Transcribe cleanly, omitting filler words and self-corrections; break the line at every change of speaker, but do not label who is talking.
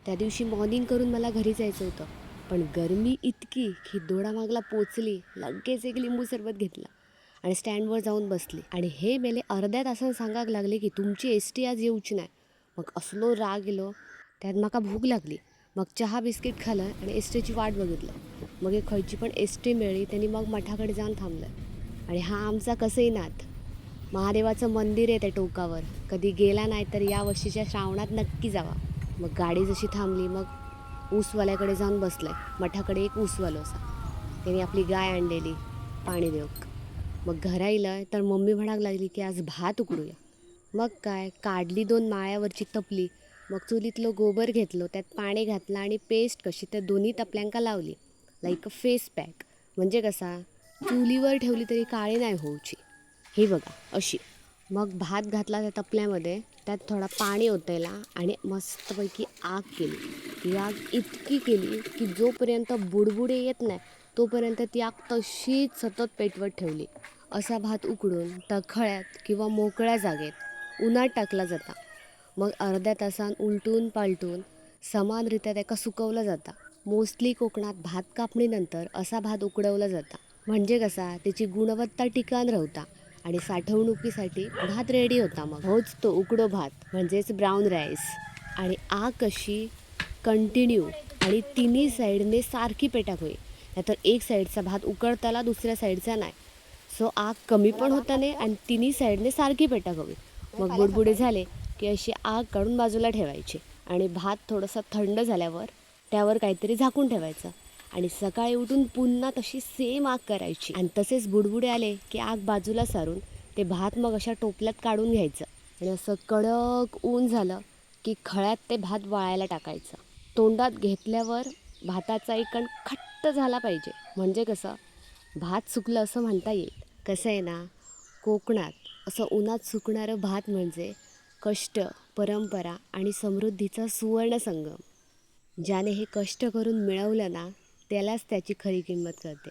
त्या दिवशी मॉर्निंग करून मला घरी जायचं होतं, पण गरमी इतकी की दोडामागला पोचली, लगेच एक लिंबू सरबत घेतला आणि स्टँडवर जाऊन बसली. आणि हे मेले अर्ध्या तासानं सांगायला लागले की तुमची एस टी आज येऊची नाही. मग असलो राग गेलो. त्यात माका भूक लागली. मग चहा बिस्किट खाल्लं आणि एस टीची वाट बघितलं. मग एक खयची पण एस टी मिळली. त्यांनी मग मठाकडे जाऊन थांबलं. आणि हा आमचा कसईनाथ महादेवाचं मंदिर आहे त्या टोकावर. कधी गेला नाही तर या वर्षीच्या श्रावणात नक्की जावा. मग गाडी जशी थांबली, मग ऊसवाल्याकडे जाऊन बसलाय. मठाकडे एक ऊसवालो असा, त्याने आपली गाय आणलेली पाणी देऊक. मग घरा येलं तर मम्मी म्हणाक लागली की आज भात उकडूया. मग काय काढली 2 माळ्यावरची तपली. मग चुलीतलं गोबर घेतलं, त्यात पाणी घातलं आणि पेस्ट कशी त्या दोन्ही तपल्यांका लावली, लाईक अ फेस पॅक. म्हणजे कसा चुलीवर ठेवली तरी काळी नाही होऊची. ही बघा अशी. मग भात घातला त्या तपल्यामध्ये, त्यात थोडा पाणी ओतयला आणि मस्तपैकी आग केली. ती आग इतकी केली की जोपर्यंत बुडबुडे येत नाही तोपर्यंत ती आग तशीच सतत पेटवत ठेवली. असा भात उकडून तळखळ्यात किंवा मोकळ्या जागेत उन्हात टाकला जाता. मग अर्ध्या तासान उलटून पालटून समानरित्या त्याका सुकवलं जाता. मोस्टली कोकणात भात कापणीनंतर असा भात उकडवला जाता. म्हणजे कसा त्याची गुणवत्ता टिकान राहता आणि साठवणुकीसाठी भात रेडी होता. मग होच तो उकडो भात म्हणजेच ब्राऊन राईस. आणि आग कशी कंटिन्यू आणि तिन्ही साईडने सारखी पेटाक होई, नाहीतर एक साईडचा भात उकडताला दुसऱ्या साईडचा नाही. सो आग कमी पण होता नाही आणि तिन्ही साईडने सारखी पेटाक हवी. मग बुडबुडे झाले की अशी आग काढून बाजूला ठेवायची आणि भात थोडंसं थंड झाल्यावर त्यावर काहीतरी झाकून ठेवायचं आणि सकाळी उठून पुन्हा तशी सेम आग करायची. आणि तसेच बुडबुडे आले की आग बाजूला सारून ते भात मग अशा टोपल्यात काढून घ्यायचं आणि असं कडक ऊन झालं की खळ्यात ते भात वाळायला टाकायचं. तोंडात घेतल्यावर भाताचा एक कण खट्ट झाला पाहिजे, म्हणजे कसं भात सुकलं असं म्हणता येईल. कसं आहे ना, कोकणात असं उन्हात सुकणारं भात म्हणजे कष्ट, परंपरा आणि समृद्धीचा सुवर्ण संगम. ज्याने हे कष्ट करून मिळवलं ना, त्यालाच त्याची खरी किंमत कळते.